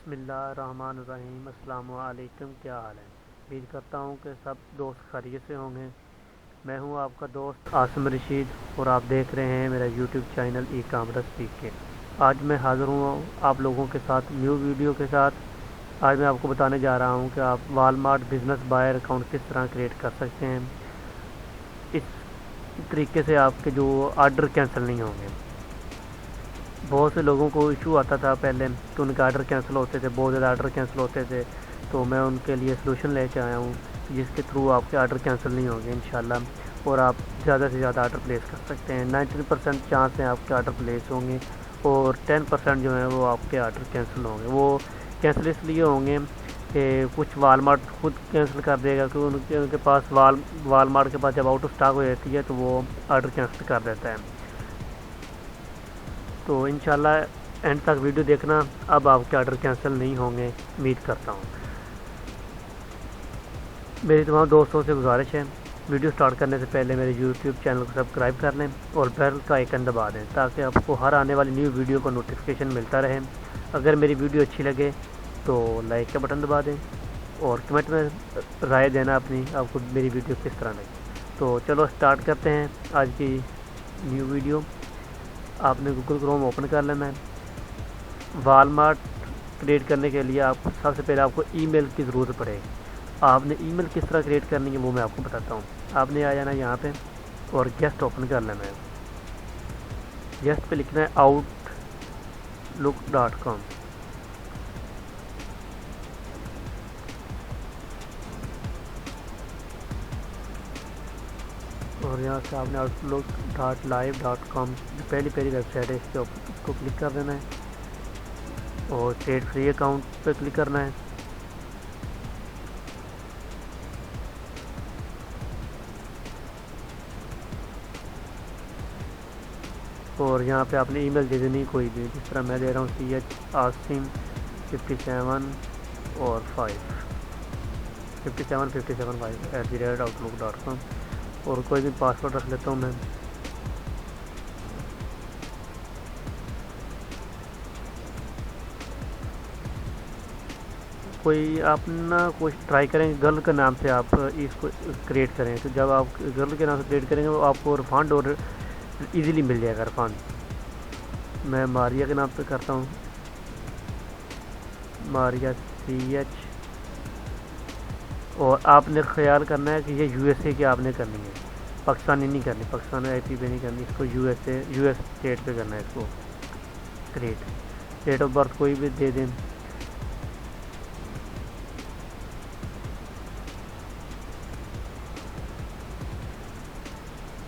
بسم اللہ الرحمن الرحیم۔ السلام علیکم، کیا حال ہے؟ امید کرتا ہوں کہ سب دوست خیریت سے ہوں گے۔ میں ہوں آپ کا دوست عاصم رشید اور آپ دیکھ رہے ہیں میرا یوٹیوب چینل ای کامرس سیکھ کے۔ آج میں حاضر ہوں آپ لوگوں کے ساتھ نیو ویڈیو کے ساتھ۔ آج میں آپ کو بتانے جا رہا ہوں کہ آپ والمارٹ بزنس بائر اکاؤنٹ کس طرح کریٹ کر سکتے ہیں۔ اس طریقے سے آپ کے جو آرڈر کینسل نہیں ہوں گے۔ بہت سے لوگوں کو ایشو آتا تھا پہلے کہ ان کے آرڈر کینسل ہوتے تھے، بہت زیادہ آرڈر کینسل ہوتے تھے، تو میں ان کے لیے سلوشن لے کے آیا ہوں جس کے تھرو آپ کے آرڈر کینسل نہیں ہوں گے انشاءاللہ، اور آپ زیادہ سے زیادہ آرڈر پلیس کر سکتے ہیں۔ 90% چانس ہیں آپ کے آرڈر پلیس ہوں گے اور 10% جو ہیں وہ آپ کے آرڈر کینسل ہوں گے۔ وہ کینسل اس لیے ہوں گے کہ کچھ والمارٹ خود کینسل کر دے گا کہ ان کے پاس والمارٹ کے پاس جب آؤٹ آف اسٹاک ہو جاتی ہے تو وہ آرڈر کینسل کر دیتا ہے۔ تو انشاءاللہ اینڈ تک ویڈیو دیکھنا، اب آپ کے آرڈر کینسل نہیں ہوں گے امید کرتا ہوں۔ میری تمام دوستوں سے گزارش ہے ویڈیو سٹارٹ کرنے سے پہلے میرے یوٹیوب چینل کو سبسکرائب کر لیں اور بیل کا آئیکن دبا دیں تاکہ آپ کو ہر آنے والی نیو ویڈیو کا نوٹیفیکیشن ملتا رہے۔ اگر میری ویڈیو اچھی لگے تو لائک کا بٹن دبا دیں اور کمنٹ میں رائے دینا اپنی، آپ کو میری ویڈیو کس طرح لگی۔ تو چلو سٹارٹ کرتے ہیں آج کی نیو ویڈیو۔ آپ نے گوگل کروم اوپن کر لینا ہے۔ والمارٹ کریٹ کرنے کے لیے آپ سب سے پہلے آپ کو ای میل کی ضرورت پڑے گی۔ آپ نے ای میل کس طرح کریٹ کرنی ہے وہ میں آپ کو بتاتا ہوں۔ آپ نے آ جانا یہاں پہ اور گیسٹ اوپن کر لینا ہے۔ گیسٹ پہ لکھنا ہے outlook.com۔ اور یہاں سے آپ نے outlook.live.com جو پہلی ویب سائٹ ہے اس کو کلک کر دینا ہے اور کریٹ فری اکاؤنٹ پہ کلک کرنا ہے۔ اور یہاں پہ آپ نے ای میل دے دینی کوئی بھی، جس طرح میں دے رہا ہوں CHASIM57 اور 5 اور کوئی بھی پاسورڈ رکھ لیتا ہوں میں۔ کوئی آپ نا کچھ ٹرائی کریں گرل کے نام سے آپ اس کو کریٹ کریں، تو جب آپ گرل کے نام سے کریٹ کریں گے تو آپ کو ریفنڈ اور ایزیلی مل جائے گا ریفنڈ۔ میں ماریا کے نام پہ کرتا ہوں، ماریا CH۔ اور آپ نے خیال کرنا ہے کہ یہ USA کی آپ نے کرنی ہے، پاکستانی نہیں کرنی، پاکستان IP پہ نہیں کرنی، اس کو US اسٹیٹ پہ کرنا ہے اس کو کریٹ۔ ڈیٹ آف برتھ کوئی بھی دے دیں۔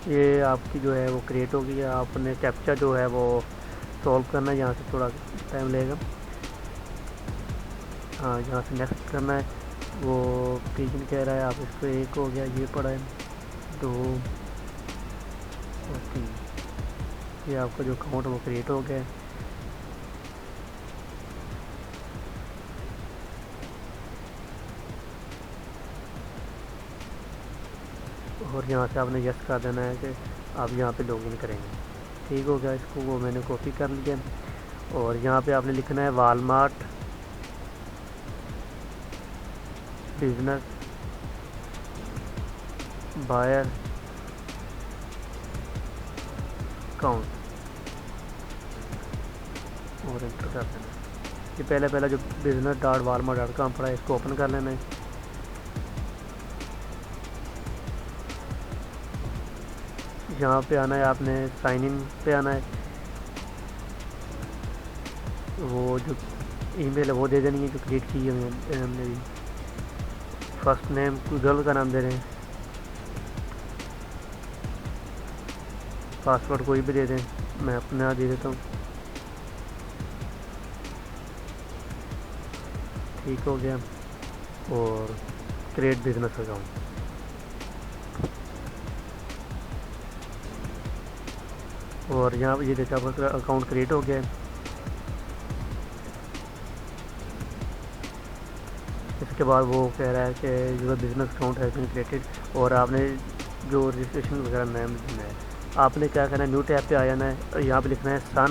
یہ آپ کی جو ہے وہ کریٹ ہوگی ہے۔ آپ نے کیپچا جو ہے وہ سولو کرنا ہے، یہاں سے تھوڑا ٹائم لے گا۔ ہاں یہاں سے نیکسٹ کرنا ہے۔ وہ پیجن کہہ رہا ہے آپ اس کو، ایک ہو گیا، یہ پڑا ہے 2 اور 3۔ یہ آپ کا جو اکاؤنٹ وہ کریٹ ہو گیا ہے۔ اور یہاں سے آپ نے یس کر دینا ہے کہ آپ یہاں پہ لاگ ان کریں گے۔ ٹھیک ہو گیا، اس کو وہ میں نے کاپی کر لیا۔ اور یہاں پہ آپ نے لکھنا ہے والمارٹ بزنس بائر اکاؤنٹ اور انٹر کر دینا۔ یہ پہلا جو business.walmart.com پڑا ہے اس کو اوپن کر لینا ہے۔ یہاں پہ آنا ہے، آپ نے سائن ان پہ آنا ہے۔ وہ جو ای میل ہے وہ دے دینی ہے جو کریٹ کی ہے ہم نے۔ فرسٹ نیم کوئی گرل کا نام دے رہے ہیں، پاسورڈ کوئی بھی دے دیں، میں اپنا دے دیتا ہوں۔ ٹھیک ہو گیا، اور کریٹ بزنس اکاؤنٹ۔ اور یہاں پہ یہ دیکھا آپ کا اکاؤنٹ کریٹ ہو گیا ہے۔ اس کے بعد وہ کہہ رہا ہے کہ your business account has been created, اور آپ نے جو رجسٹریشن وغیرہ نیم دینا ہے۔ آپ نے کیا کرنا ہے، نیو ٹیب پہ آ جانا ہے اور یہاں پہ لکھنا ہے سن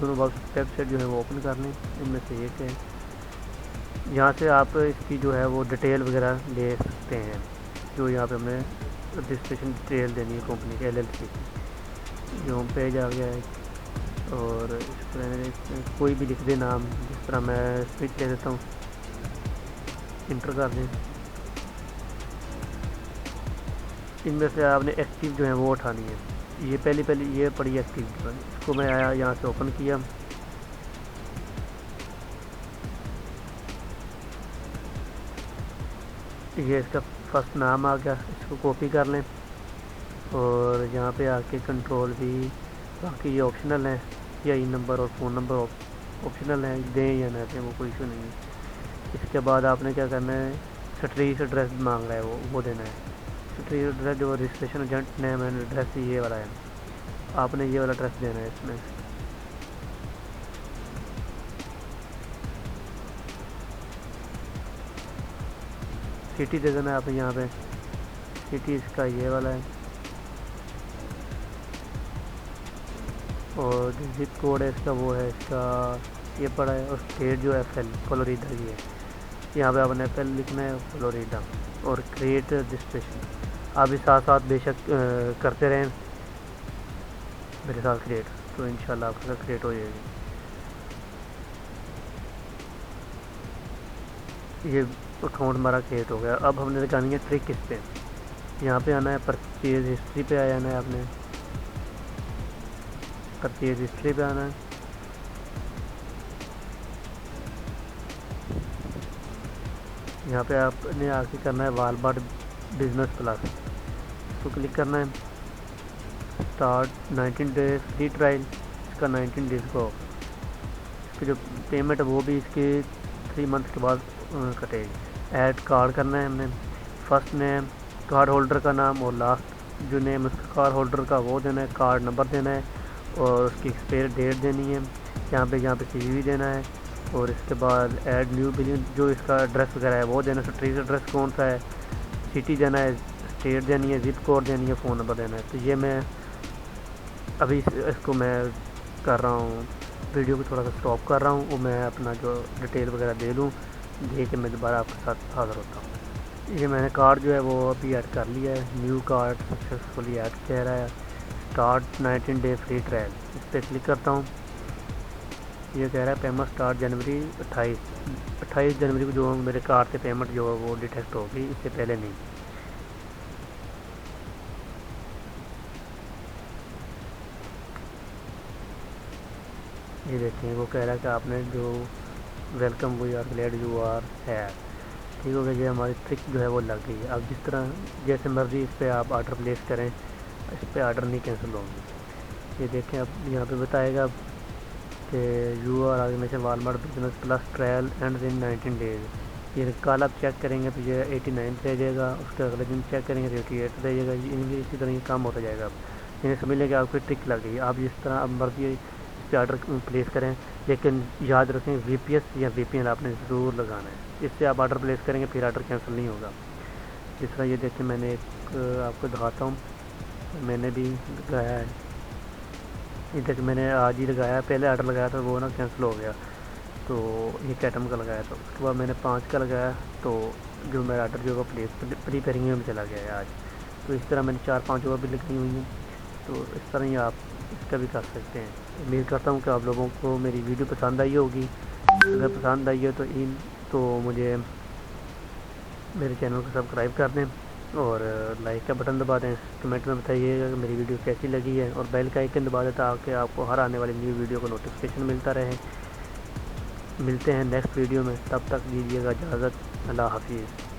دونوں ویب سائٹ جو ہے وہ اوپن کر لیں. ان میں سے ایک ہے, یہاں سے آپ اس کی جو ہے وہ ڈیٹیل وغیرہ لے سکتے ہیں. جو یہاں پہ ہم نے رجسٹریشن ڈیٹیل دینی ہے کمپنی کے LLC کی. جو ہوم پیج آ گیا ہے, اور اس پر کوئی بھی لکھ دیں نام, جس طرح میں اسپیچ لے دیتا ہوں, انٹر کر دیں. ان میں سے آپ نے ایکٹیو جو ہے وہ اٹھانی ہے. یہ پہلی یہ پڑی ایکٹیو, اس کو میں آیا یہاں سے اوپن کیا. یہ اس کا فرسٹ نام آ گیا, اس کو کاپی کر لیں, اور یہاں پہ آ کے کنٹرول بھی, باقی یہ آپشنل ہیں. یا ای نمبر اور فون نمبر آپشنل ہیں, دیں یا نہ دیں وہ کوئی ایشو نہیں ہے. اس کے بعد آپ نے کیا کرنا ہے, اسٹریٹ ایڈریس مانگ رہا ہے وہ دینا ہے. اسٹریٹ ایڈریس جو registration agent name and address یہ والا ہے, آپ نے یہ والا ایڈریس دینا ہے. اس میں سٹی دے دینا ہے آپ نے. یہاں پہ سٹی اس کا یہ والا ہے, اور جو زپ کوڈ ہے اس کا وہ ہے, اس کا یہ پڑا ہے. اور اسٹیٹ جو ہے FL فلوریڈا کی ہے. یہاں پہ آپ نے FL لکھنا ہے فلوریڈا, اور کریٹ رجسٹریشن. آپ بھی ساتھ ساتھ بے شک کرتے رہیں میرے ساتھ کریٹ, تو انشاءاللہ آپ کا کریٹ ہو جائے گی. یہ اکاؤنٹ ہمارا کریٹ ہو گیا. اب ہم نے دکھانی ہے ٹرک اس پہ. یہاں پہ آنا ہے پرچیز ہسٹری پہ آنا ہے. آپ نے پرچیز ہسٹری پہ آنا ہے. یہاں پہ آپ نے آ کے کرنا ہے والمارٹ بزنس پلس, اس کو کلک کرنا ہے. اسٹارٹ 19 ڈیز فری ٹرائل, اس کا 19 ڈیز کو اس کی جو پیمنٹ ہے وہ بھی اس کی 3 منتھ کے بعد کٹے گی. ایڈ کارڈ کرنا ہے ہم نے. فرسٹ نیم کارڈ ہولڈر کا نام, اور لاسٹ جو نیم اس کا کارڈ ہولڈر کا وہ دینا ہے. کارڈ نمبر دینا ہے, اور اس کی ایکسپائر ڈیٹ دینی ہے. یہاں پہ CVV دینا ہے, اور اس کے بعد ایڈ نیو بلنگ جو اس کا ایڈریس وغیرہ ہے وہ دینا ہے. اسٹریٹ ایڈریس کون سا ہے, سٹی دینا ہے, اسٹیٹ دینی ہے, زپ کوڈ دینی ہے, فون نمبر دینا ہے. تو یہ میں ابھی اس کو میں کر رہا ہوں, ویڈیو کو تھوڑا سا اسٹاپ کر رہا ہوں, اور میں اپنا جو ڈیٹیل وغیرہ دے لوں, دے کے میں دوبارہ آپ کے ساتھ حاضر ہوتا ہوں. یہ میں نے کارڈ جو ہے وہ ابھی ایڈ کر لیا ہے. نیو کارڈ سکسیزفلی ایڈ کہہ رہا ہے. اسٹارٹ 19 ڈے فری ٹرائل, اس پہ کلک کرتا ہوں. یہ کہہ رہا ہے پیمنٹ اسٹارٹ جنوری 28 جنوری کو جو میرے کارڈ سے پیمنٹ جو ہے وہ ڈیٹیکٹ ہوگی, اس سے پہلے نہیں. یہ دیکھیں وہ کہہ رہا ہے کہ آپ نے جو welcome we are glad you are ہے. ٹھیک ہو گیا. یہ ہماری ٹرک جو ہے وہ لگ گئی ہے. اب جس طرح جیسے مرضی اس پہ آپ آرڈر پلیس کریں, اس پہ آرڈر نہیں کینسل ہوگی. یہ دیکھیں اب یہاں پہ بتائے گا کہ you are organization Walmart business plus trial end in 19 days. یہ کل آپ چیک کریں گے تو یہ 89 دے جائے گا. اس کے اگلے دن چیک کریں گے تو 88 دے جائے گا. اسی طرح یہ کام ہوتا جائے گا. اب یعنی سمجھ لیں کہ آپ کو ٹرک لگ گئی. آپ جس طرح اب مرضی اس پہ آرڈر پلیس کریں, لیکن یاد رکھیں VPS یا VPN آپ نے ضرور لگانا ہے. اس سے آپ آرڈر پلیس کریں گے پھر آرڈر کینسل نہیں ہوگا. جس طرح یہ دیکھیں میں نے ایک آپ کو دکھاتا ہوں, میں نے بھی لگایا ہے. یہ دیکھ میں نے آج ہی لگایا, پہلے آرڈر لگایا تھا وہ نا کینسل ہو گیا, تو ایک آئٹم کا لگایا تھا. اس کے بعد میں نے 5 کا لگایا, تو جو میرا آرڈر جو ہے پری پیکنگ میں چلا گیا ہے آج. تو اس طرح میں نے 4-5 اور بھی لگائی ہوئی ہیں. تو اس طرح ہی آپ اس کا بھی کر سکتے ہیں. امید کرتا ہوں کہ آپ لوگوں کو میری ویڈیو پسند آئی ہوگی. اگر پسند آئی ہے تو مجھے میرے چینل کو سبسکرائب کر دیں, اور لائک کا بٹن دبا دیں. کمنٹ میں بتائیے گا کہ میری ویڈیو کیسی لگی ہے, اور بیل کا آئیکن دبا دیں تاکہ آپ کو ہر آنے والی نیو ویڈیو کا نوٹیفیکیشن ملتا رہے. ملتے ہیں نیکسٹ ویڈیو میں, تب تک دیجیے گا اجازت. اللہ حافظ.